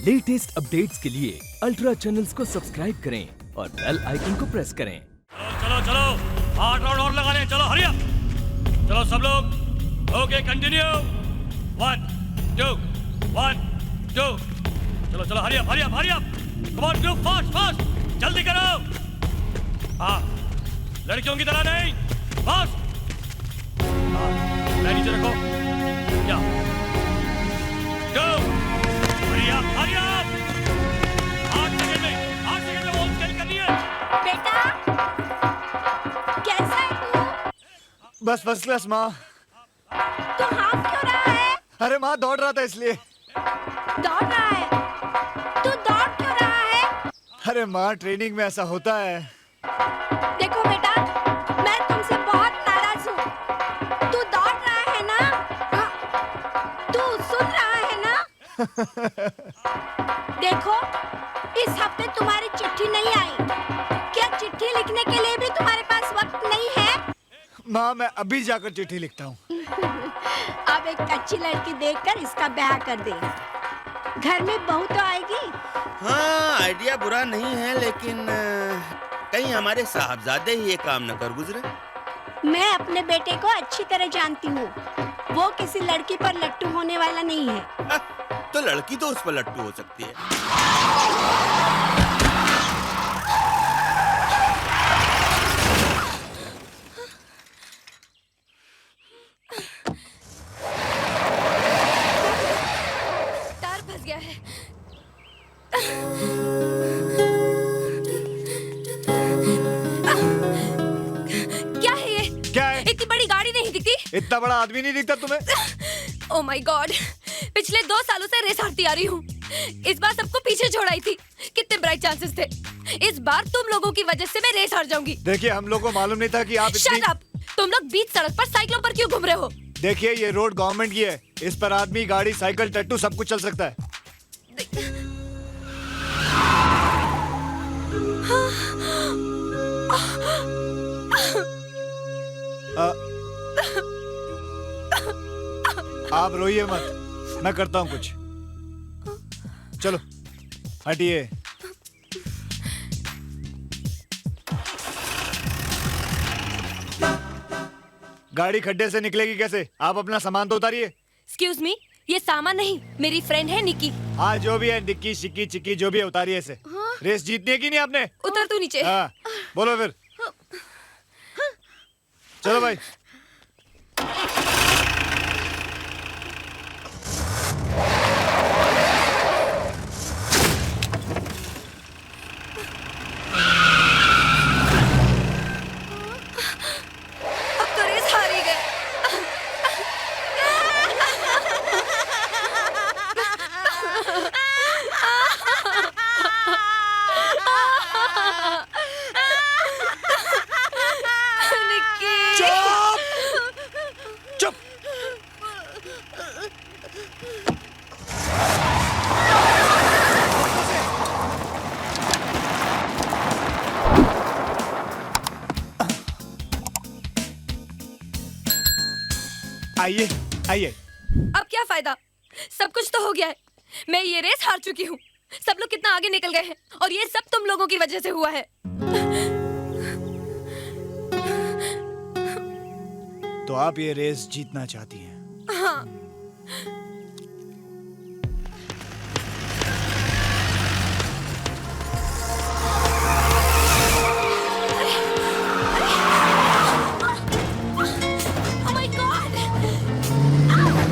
Latest updates के लिए ultra channels को सब्सक्राइब करें और बेल आइकन को प्रेस करें। चलो चलो 8 राउंड और लगाने, चलो हरी अप, चलो सब लोग। Okay continue. 1 2 1 2 चलो चलो hurry up come on do fast जल्दी करो। हाँ लड़कियों की तरह नहीं, फास्ट। हाँ मैं नीचे रखो या गो। हरी अप 8 सेकंड में वो स्केल करनी है। बेटा कैसा है तू? बस फर्स्ट क्लास माँ। तू हाफ क्यों रहा है? अरे माँ दौड़ रहा था इसलिए। दौड़ रहा है? तू दौड़ क्यों रहा है? अरे माँ ट्रेनिंग में ऐसा होता है। देखो बेटा, मैं तुमसे बहुत नाराज हूँ। तू दौड़ रहा है ना? तू सुन रहा है ना? देखो इस हफ्ते तुम्हारी चिट्ठी नहीं आई। क्या चिट्ठी लिखने के लिए भी तुम्हारे पास वक्त नहीं है? माँ मैं अभी जाकर चिट्ठी लिखता हूँ। अब एक अच्छी लड़की देखकर इसका ब्याह कर दे। घर में बहू तो आएगी। हाँ आइडिया बुरा नहीं है, लेकिन कहीं हमारे साहबजादे ही ये काम न कर गुजरे। मैं अपने बेटे को अच्छी तरह जानती हूँ। वो किसी लड़की पर लट्टू होने वाला नहीं है। तो लड़की तो उस पर लट्टू हो सकती है। तार फंस गया है। क्या है ये? क्या है? इतनी बड़ी गाड़ी नहीं दिखती? इतना बड़ा आदमी नहीं दिखता तुम्हें? ओह माय गॉड, पिछले 2 सालों से रेस हारती आ रही हूँ। इस बार सबको पीछे छोड़ाई थी। कितने ब्राइट चांसेस थे। इस बार तुम लोगों की वजह से मैं रेस हार जाऊंगी। देखिए हम लोग को मालूम नहीं था कि आप शट अप! तुम लोग बीच सड़क पर साइकिलों पर क्यों घूम रहे हो? देखिए ये रोड गवर्नमेंट की है। इस पर आदमी, गाड़ी, साइकिल, टट्टू सब कुछ चल सकता है। आप रोइए मत, मैं करता हूँ कुछ। चलो हटिए। गाड़ी खड्डे से निकलेगी कैसे? आप अपना सामान तो उतारिए। एक्सक्यूज मी, ये सामान नहीं, मेरी फ्रेंड है निकी। हाँ जो भी है, निक्की शिक्की चिक्की जो भी है उतारिए इसे। रेस जीतनी है कि नहीं आपने? उतर तू नीचे। हाँ बोलो फिर। चलो भाई। अब तो रेस हार ही गए। निक्की। चुप। आइए आइए। अब क्या फायदा? सब कुछ तो हो गया है। मैं ये रेस हार चुकी हूँ। सब लोग कितना आगे निकल गए हैं और ये सब तुम लोगों की वजह से हुआ है। तो आप ये रेस जीतना चाहती हैं? हाँ। Oh my God! Oh my God!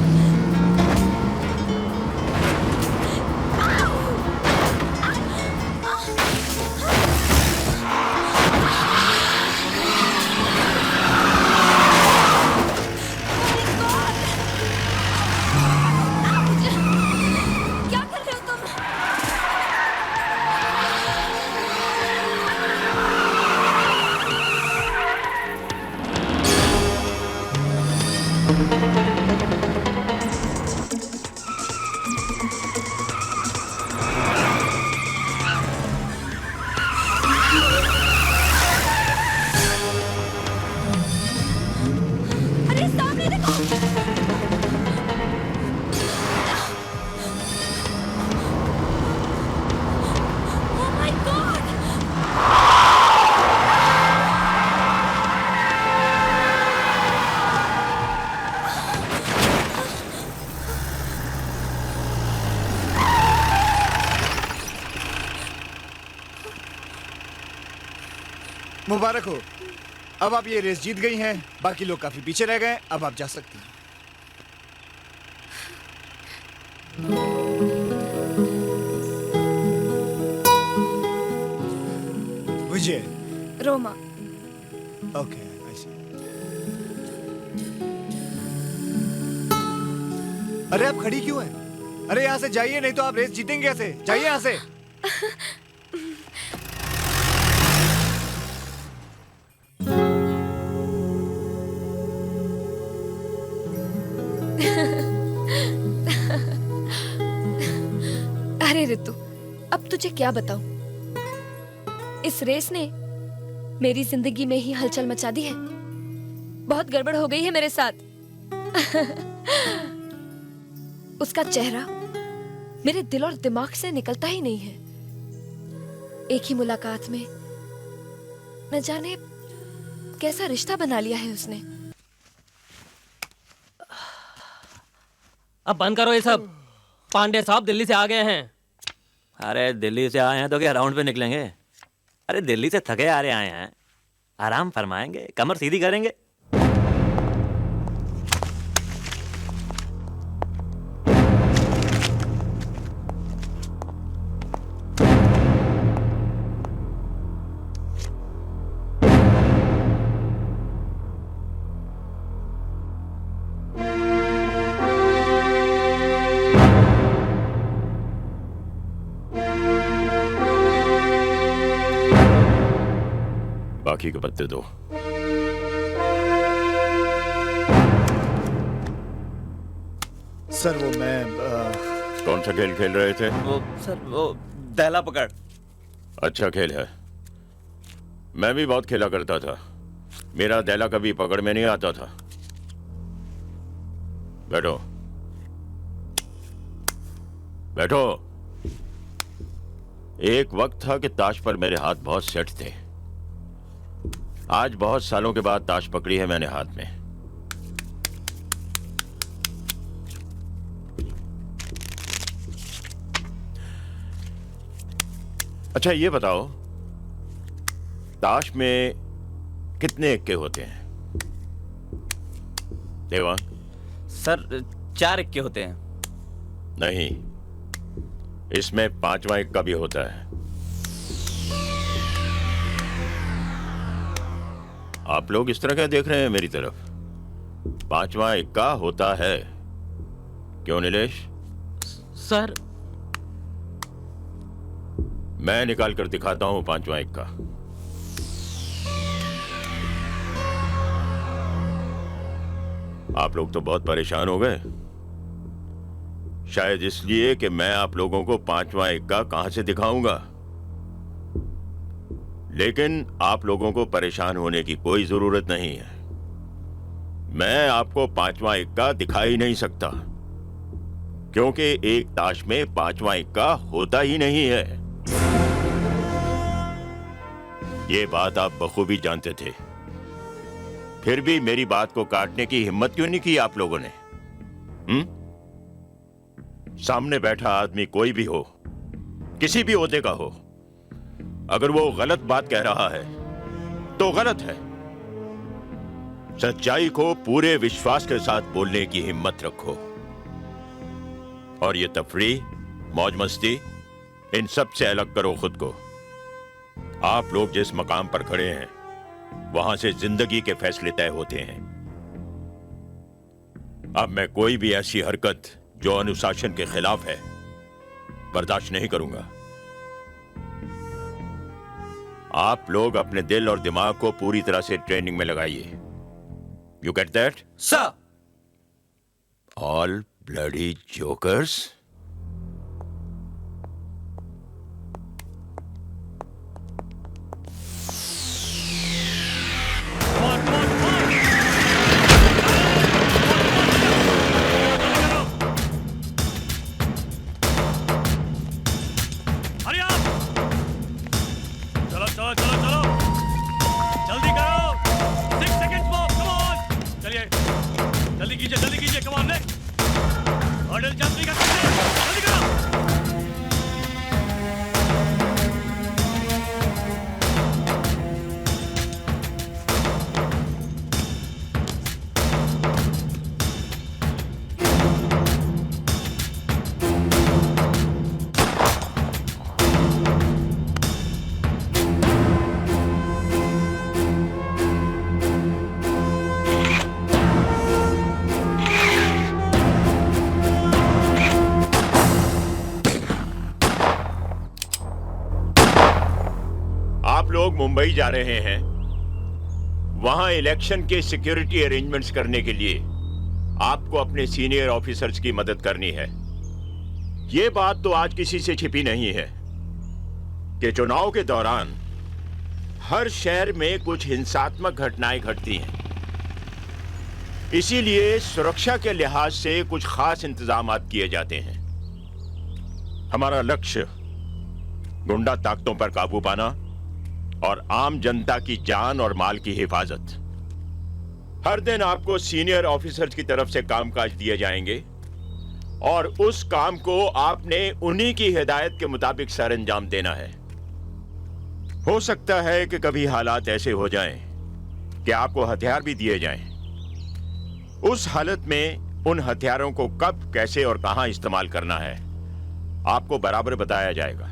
मुबारक हो। अब आप ये रेस जीत गई हैं, बाकी लोग काफी पीछे रह गए। अब आप जा सकती हैं। Vijay. Roma. Okay, I see. अरे आप खड़ी क्यों हैं? अरे यहाँ से जाइए, नहीं तो आप रेस जीतेंगे कैसे? जाइए यहाँ से। अरे रितु, अब तुझे क्या बताऊं? इस रेस ने मेरी जिंदगी में ही हलचल मचा दी है। बहुत गड़बड़ हो गई है मेरे साथ। उसका चेहरा मेरे दिल और दिमाग से निकलता ही नहीं है। एक ही मुलाकात में न जाने कैसा रिश्ता बना लिया है उसने। अब बंद करो ये सब। पांडे साहब दिल्ली से आ गए हैं। अरे दिल्ली से आए हैं तो क्या राउंड पे निकलेंगे? अरे दिल्ली से थके आ रहे आए हैं, आराम फरमाएंगे, कमर सीधी करेंगे। बाकी के पत्ते दो। सर वो मैं कौन सा खेल खेल रहे थे? वो दहला पकड़। अच्छा खेल है, मैं भी बहुत खेला करता था। मेरा दहला कभी पकड़ में नहीं आता था। बैठो बैठो। एक वक्त था कि ताश पर मेरे हाथ बहुत सेट थे। आज बहुत सालों के बाद ताश पकड़ी है मैंने हाथ में। अच्छा ये बताओ, ताश में कितने इक्के होते हैं? देवांग? सर 4 इक्के होते हैं। नहीं, इसमें 5वां इक्का भी होता है। आप लोग इस तरह क्या देख रहे हैं मेरी तरफ? 5वां इक्का होता है। क्यों नीलेश? सर मैं निकाल कर दिखाता हूं 5वां इक्का। आप लोग तो बहुत परेशान हो गए, शायद इसलिए कि मैं आप लोगों को 5वां इक्का कहां से दिखाऊंगा। लेकिन आप लोगों को परेशान होने की कोई जरूरत नहीं है। मैं आपको 5वां इक्का दिखा ही नहीं सकता, क्योंकि एक ताश में 5वां इक्का होता ही नहीं है। ये बात आप बखूबी जानते थे, फिर भी मेरी बात को काटने की हिम्मत क्यों नहीं की आप लोगों ने? सामने बैठा आदमी कोई भी हो, किसी भी ओहदे का हो, अगर वो गलत बात कह रहा है तो गलत है। सच्चाई को पूरे विश्वास के साथ बोलने की हिम्मत रखो। और ये तफरीह, मौज मस्ती, इन सब से अलग करो खुद को। आप लोग जिस मकाम पर खड़े हैं, वहां से जिंदगी के फैसले तय होते हैं। अब मैं कोई भी ऐसी हरकत जो अनुशासन के खिलाफ है बर्दाश्त नहीं करूंगा। आप लोग अपने दिल और दिमाग को पूरी तरह से ट्रेनिंग में लगाइए। You get that? Sir. All bloody jokers. Mumbai जा रहे हैं, वहां इलेक्शन के सिक्योरिटी अरेंजमेंट्स करने के लिए आपको अपने सीनियर ऑफिसर्स की मदद करनी है। यह बात तो आज किसी से छिपी नहीं है कि चुनाव के दौरान हर शहर में कुछ हिंसात्मक घटनाएं घटती हैं। इसीलिए सुरक्षा के लिहाज से कुछ खास इंतजाम किए जाते हैं। हमारा लक्ष्य गुंडा ताकतों पर काबू पाना और आम जनता की जान और माल की हिफाजत। हर दिन आपको सीनियर ऑफिसर्स की तरफ से कामकाज दिए जाएंगे और उस काम को आपने उन्हीं की हिदायत के मुताबिक सर अंजाम देना है। हो सकता है कि कभी हालात ऐसे हो जाएं कि आपको हथियार भी दिए जाएं। उस हालत में उन हथियारों को कब, कैसे और कहां इस्तेमाल करना है आपको बराबर बताया जाएगा।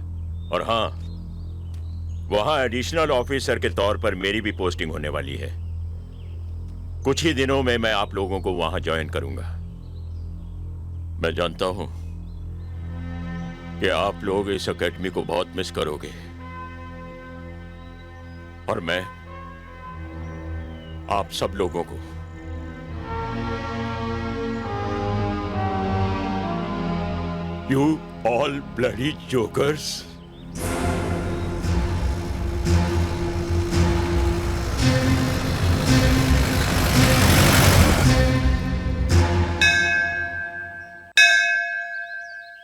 और हां, वहां एडिशनल ऑफिसर के तौर पर मेरी भी पोस्टिंग होने वाली है। कुछ ही दिनों में मैं आप लोगों को वहां ज्वाइन करूंगा। मैं जानता हूं कि आप लोग इस एकेडमी को बहुत मिस करोगे और मैं आप सब लोगों को You all bloody jokers.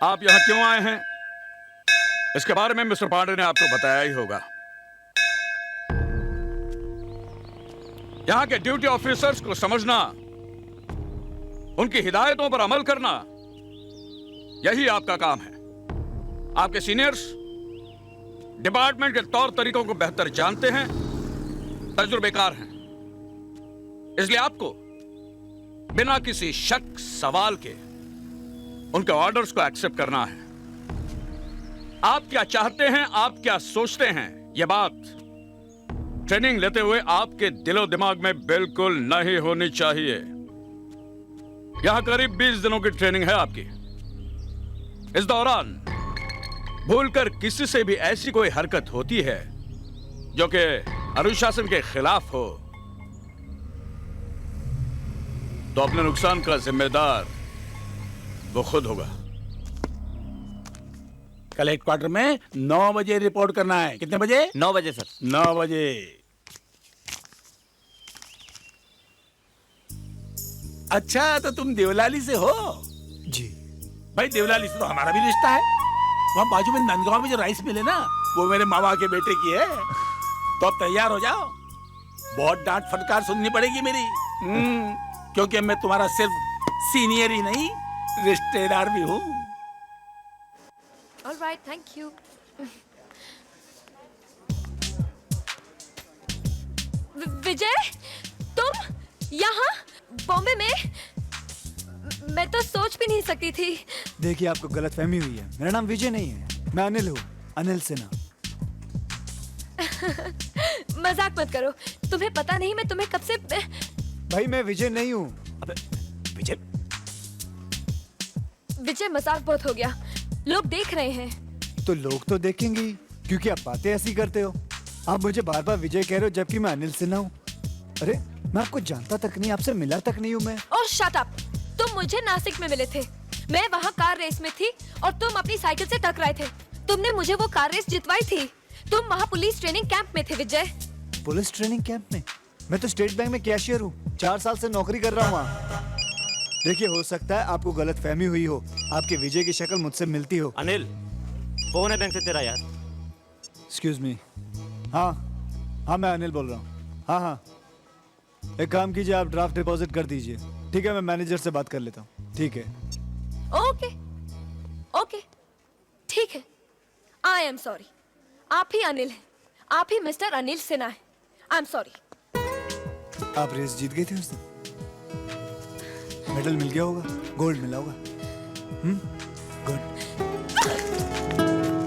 आप यहां क्यों आए हैं? इसके बारे में मिस्टर पांडे ने आपको बताया ही होगा। यहां के ड्यूटी ऑफिसर्स को समझना, उनकी हिदायतों पर अमल करना, यही आपका काम है। आपके सीनियर्स डिपार्टमेंट के तौर तरीकों को बेहतर जानते हैं, तजुर्बेकार हैं। इसलिए आपको बिना किसी शक सवाल के उनके ऑर्डर्स को एक्सेप्ट करना है। आप क्या चाहते हैं, आप क्या सोचते हैं, यह बात ट्रेनिंग लेते हुए आपके दिलो दिमाग में बिल्कुल नहीं होनी चाहिए। यहां करीब 20 दिनों की ट्रेनिंग है आपकी। इस दौरान भूलकर किसी से भी ऐसी कोई हरकत होती है जो कि अनुशासन के खिलाफ हो, तो अपने नुकसान का जिम्मेदार वो खुद होगा। कल हेडक्वार्टर में 9 बजे रिपोर्ट करना है। कितने बजे? 9 बजे सर। 9 बजे। अच्छा, तो तुम देवलाली से हो? जी भाई, देवलाली से तो हमारा भी रिश्ता है। वहाँ बाजू में नंदगांव में जो राइस मिले ना, वो मेरे मामा के बेटे की है। तो अब तैयार हो जाओ, बहुत डांट फटकार सुननी पड़ेगी मेरी। क्योंकि मैं तुम्हारा सिर्फ सीनियर ही नहीं, रिश्तेदार भी हूँ। All right, thank you. विजय, तुम यहाँ बॉम्बे में? मैं तो सोच भी नहीं सकती थी। देखिए, आपको गलतफहमी हुई है। मेरा नाम विजय नहीं है, मैं अनिल हूँ, अनिल सिन्हा। मजाक मत करो। तुम्हें पता नहीं मैं तुम्हें कब से भाई, मैं विजय नहीं हूँ। अबे विजय, विजय, मजाक बहुत हो गया। लोग देख रहे हैं। तो लोग तो देखेंगे ही, क्योंकि आप बातें ऐसी करते हो। आप मुझे बार बार विजय कह रहे हो, जबकि मैं अनिल सिन्हा हूँ। अरे, मैं आपको जानता तक नहीं, आपसे मिला तक नहीं हूँ मैं। ओह शट अप। तुम मुझे नासिक में मिले थे। मैं वहाँ कार रेस में थी और तुम अपनी साइकिल से टकराए थे। तुमने मुझे वो कार रेस जितवाई थी। तुम वहाँ पुलिस ट्रेनिंग कैंप में थे विजय। पुलिस ट्रेनिंग कैंप में? मैं तो स्टेट बैंक में कैशियर हूँ, 4 साल से नौकरी कर रहा हूँ वहाँ। देखिए, हो सकता है आपको गलतफहमी हुई हो, आपके विजय की शक्ल मुझसे मिलती हो। अनिल, फोन है बैंक से तेरा यार। Excuse me. हाँ, मैं अनिल बोल रहा हूँ। हाँ, एक काम कीजिए, आप ड्राफ्ट डिपॉजिट कर दीजिए। ठीक है, मैं मैनेजर से बात कर लेता हूँ। ठीक है। ओके, ठीक है। I am sorry. आप ही अनिल हैं, आप ही मिस्टर अनिल सिन्हा हैं। I am sorry. आप रेस जीत गए थे उस दिन? मेडल मिल गया होगा, गोल्ड मिला होगा। गुड।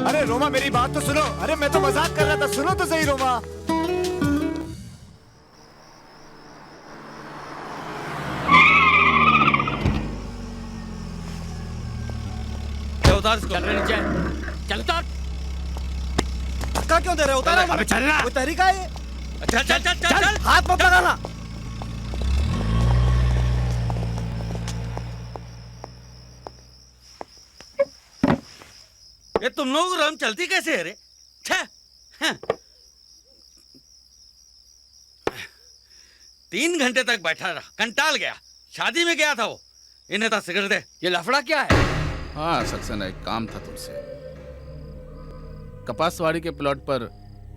अरे रोमा, मेरी बात तो सुनो। अरे मैं तो मजाक कर रहा था, सुनो तो सही रोमा। उतार इसको। चल नीचे, चल उतार। धक्का क्यों दे रहे हो? उतारो। अबे चल ना। कोई तरीका है ये? चल चल चल चल चल। हाथ मत लगाना। ये तुम लोग रम चलती कैसे है रे? छह 3 घंटे तक बैठा रहा, कंटाल गया। शादी में गया था वो। इन्हें तो सिगरेट दे। ये लफड़ा क्या है? हाँ सक्सेना, एक काम था तुमसे। कपासवाड़ी के प्लॉट पर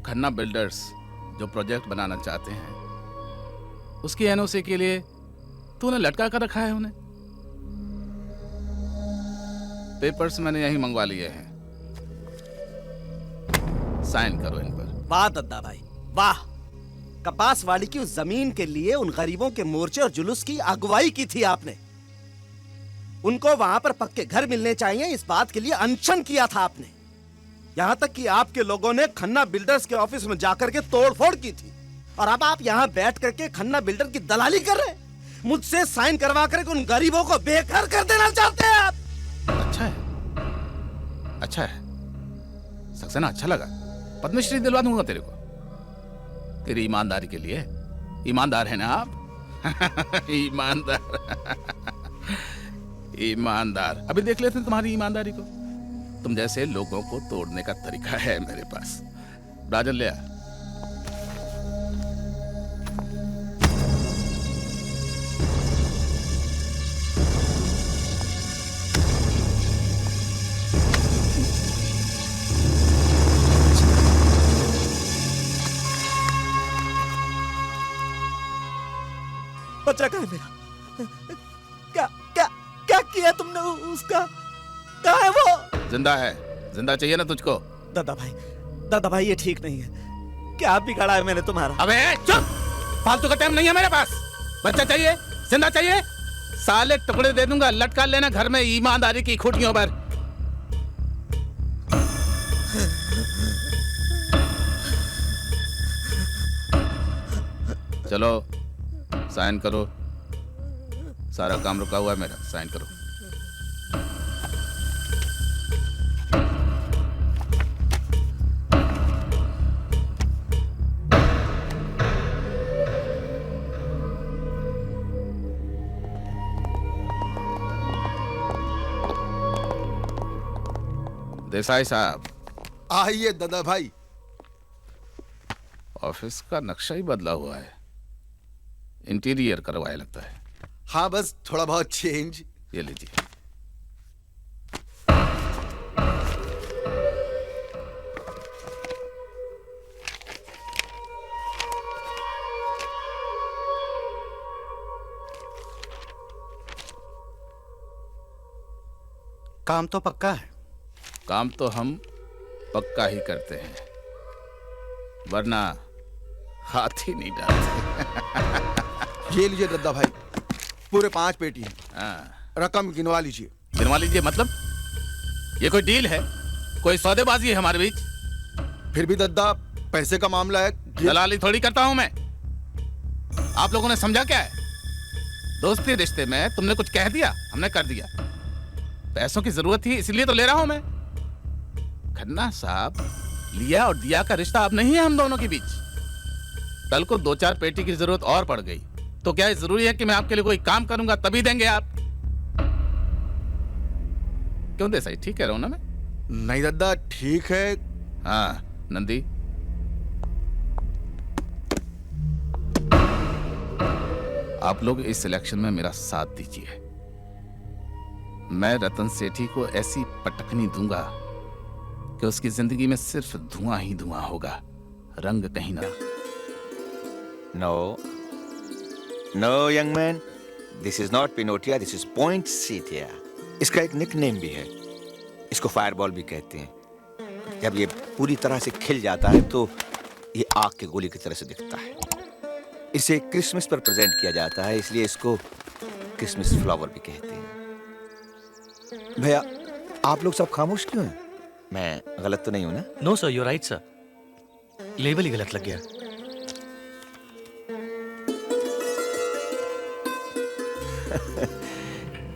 खन्ना बिल्डर्स जो प्रोजेक्ट बनाना चाहते हैं, उसकी एनओसी के लिए तूने लटका कर रखा है उन्हें। पेपर्स मैंने यहीं मंगवा लिए हैं, साइन करो इन पर। वाह दद्दा भाई वाह, कपासवाड़ी की उस जमीन के लिए उन गरीबों के मोर्चे और जुलूस की अगुवाई की थी आपने। उनको वहां पर पक्के घर मिलने चाहिए, इस बात के लिए अनशन किया था आपने। यहां तक कि आपके लोगों ने खन्ना बिल्डर्स के ऑफिस में जाकर के तोड़फोड़ की थी, और अब आप यहां बैठ करके खन्ना बिल्डर की दलाली कर रहे हैं। मुझसे साइन करवा कर उन गरीबों को बेघर कर देना चाहते हैं आप। अच्छा है, अच्छा है सक्सेना, अच्छा लगा। पद्मश्री दिलवा दूंगा तेरे को, तेरी ईमानदारी के लिए। ईमानदार है ना आप? ईमानदार ईमानदार। अभी देख लेते हैं तुम्हारी ईमानदारी को। तुम जैसे लोगों को तोड़ने का तरीका है मेरे पास। राजन ले आ। बच्चा कहाँ है मेरा? क्या क्या क्या किया तुमने उसका? कहाँ है वो? जिंदा है। जिंदा चाहिए ना तुझको? दादा भाई ये ठीक नहीं है। क्या बिगाड़ा है मैंने तुम्हारा? अबे चुप, फालतू का टाइम नहीं है मेरे पास। बच्चा चाहिए, जिंदा चाहिए, साले टुकड़े दे दूंगा, लटका लेना घर में ईमानदारी की खूंटियों पर। चलो साइन करो, सारा काम रुका हुआ है मेरा, साइन करो। देसाई साहब। आइए दादा भाई। ऑफिस का नक्शा ही बदला हुआ है, इंटीरियर करवाया लगता है। हाँ बस थोड़ा बहुत चेंज। ये लीजिए। काम तो पक्का है। काम तो हम पक्का ही करते हैं, वरना हाथ ही नहीं डालते। ये लीजिए दद्दा भाई, पूरे 5 पेटी हैं। रकम गिनवा लीजिए। गिनवा लीजिए मतलब? ये कोई डील है? कोई सौदेबाजी है हमारे बीच? फिर भी दद्दा पैसे का मामला है। दलाली थोड़ी करता हूं मैं। आप लोगों ने समझा क्या है? दोस्ती रिश्ते में तुमने कुछ कह दिया, हमने कर दिया। पैसों की जरूरत थी इसलिए तो ले रहा हूं मैं। खन्ना साहब, लिया और दिया का रिश्ता अब नहीं है हम दोनों के बीच। कल को 2-4 पेटी की जरूरत और पड़ गई तो क्या जरूरी है कि मैं आपके लिए कोई काम करूंगा तभी देंगे आप? क्यों देसाई, ठीक कह रहा हूं ना मैं? नहीं दद्दा ठीक है। हाँ नंदी, आप लोग इस सिलेक्शन में मेरा साथ दीजिए। मैं रतन सेठी को ऐसी पटकनी दूंगा कि उसकी जिंदगी में सिर्फ धुआं ही धुआं होगा, रंग कहीं ना। No no young man, this is not pinotia, this is poinsettia. इसका एक निकनेम भी है, इसको फायरबॉल भी कहते हैं। जब ये पूरी तरह से खिल जाता है तो ये आग की गोली की तरह से दिखता है। इसे क्रिसमस पर प्रेजेंट किया जाता है, इसलिए इसको क्रिसमस फ्लावर भी कहते हैं। भैया आप लोग सब खामोश क्यों हैं? मैं गलत तो नहीं हूं ना? No sir, you right sir, label ही गलत लग गया।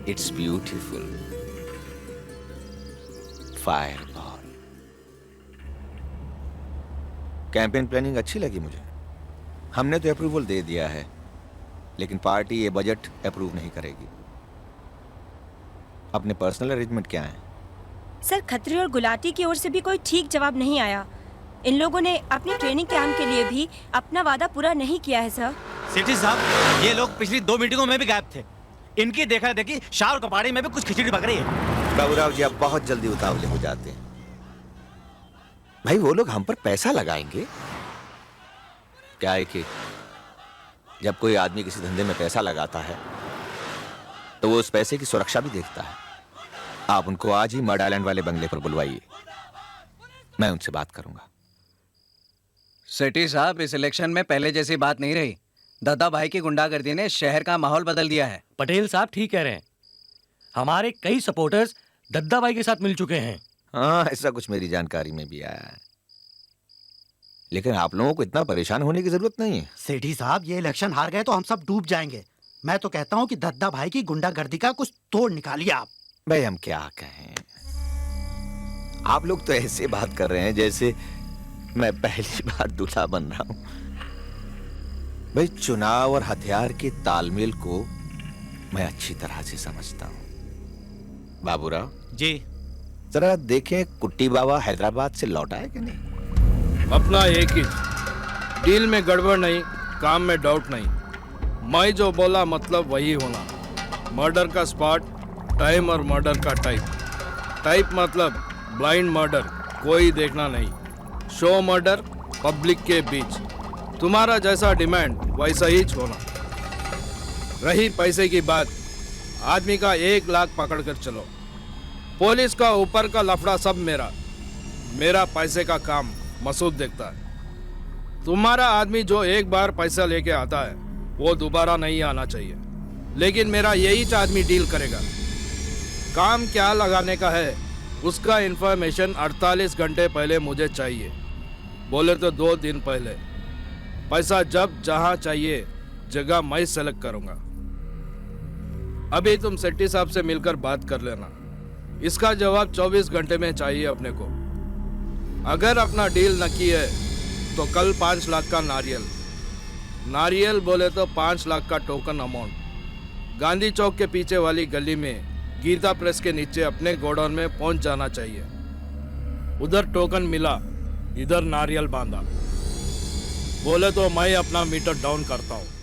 It's beautiful fireball. Campaign planning अच्छी लगी मुझे। हमने तो अप्रूवल दे दिया है, लेकिन पार्टी ये बजट अप्रूव नहीं करेगी। अपने पर्सनल अरेंजमेंट क्या है? सर, खत्री और गुलाटी की ओर से भी कोई ठीक जवाब नहीं आया। इन लोगों ने अपनी ट्रेनिंग कैंप के लिए भी अपना वादा पूरा नहीं किया है सर। सेठी साहब, ये लोग पिछली 2 मीटिंगों में भी गायब थे। इनकी देखा देखी शाह और कपाड़ी में भी कुछ खिचड़ी पक रही है। बाबूराव जी, आप बहुत जल्दी उतावले हो जाते हैं। भाई वो लोग हम पर पैसा लगाएंगे क्या है कि जब कोई आदमी किसी धंधे में पैसा लगाता है तो वो उस पैसे की सुरक्षा भी देखता है। आप उनको आज ही मड आइलैंड वाले बंगले पर बुलवाइए, मैं उनसे बात करूंगा। सेठी साहब, इस इलेक्शन में पहले जैसी बात नहीं रही। दद्दा भाई की गुंडागर्दी ने शहर का माहौल बदल दिया है। पटेल साहब ठीक कह रहे हैं, हमारे कई सपोर्टर्स दद्दा भाई के साथ मिल चुके हैं। हाँ, ऐसा कुछ मेरी जानकारी में भी आया है, लेकिन आप लोगों को इतना परेशान होने की जरूरत नहीं है। सेठी साहब, ये इलेक्शन हार गए तो हम सब डूब जाएंगे। मैं तो कहता हूँ कि दद्दा भाई की गुंडागर्दी का कुछ तोड़ निकालिए आप। भाई हम क्या कहें, आप लोग तो ऐसे बात कर रहे हैं जैसे मैं पहली बार दूल्हा बन रहा हूं। भाई चुनाव और हथियार के तालमेल को मैं अच्छी तरह से समझता हूं। बाबूराव जी, जरा देखें कुट्टी बाबा हैदराबाद से लौटा है कि नहीं। अपना एक ही, डील में गड़बड़ नहीं, काम में डाउट नहीं। मैं जो बोला मतलब वही होना। मर्डर का स्पॉट, टाइम और मर्डर का टाइप मतलब ब्लाइंड मर्डर, कोई देखना नहीं। शो मर्डर, पब्लिक के बीच। तुम्हारा जैसा डिमांड वैसा ही होना। रही पैसे की बात, आदमी का 1 लाख पकड़ कर चलो। पुलिस का ऊपर का लफड़ा सब मेरा पैसे का काम मसूद देखता है। तुम्हारा आदमी जो एक बार पैसा लेके आता है वो दोबारा नहीं आना चाहिए, लेकिन मेरा यही आदमी डील करेगा। काम क्या लगाने का है उसका इंफॉर्मेशन 48 घंटे पहले मुझे चाहिए, बोले तो 2 दिन पहले। पैसा जब जहां चाहिए जगह मैं सेलेक्ट करूंगा। अभी तुम सेट्टी साहब से मिलकर बात कर लेना। इसका जवाब 24 घंटे में चाहिए अपने को। अगर अपना डील न की है तो कल 5 लाख का नारियल बोले तो 5 लाख का टोकन अमाउंट गांधी चौक के पीछे वाली गली में गीता प्रेस के नीचे अपने गोडाउन में पहुंच जाना चाहिए। उधर टोकन मिला, इधर नारियल बांधा, बोले तो मैं अपना मीटर डाउन करता हूं।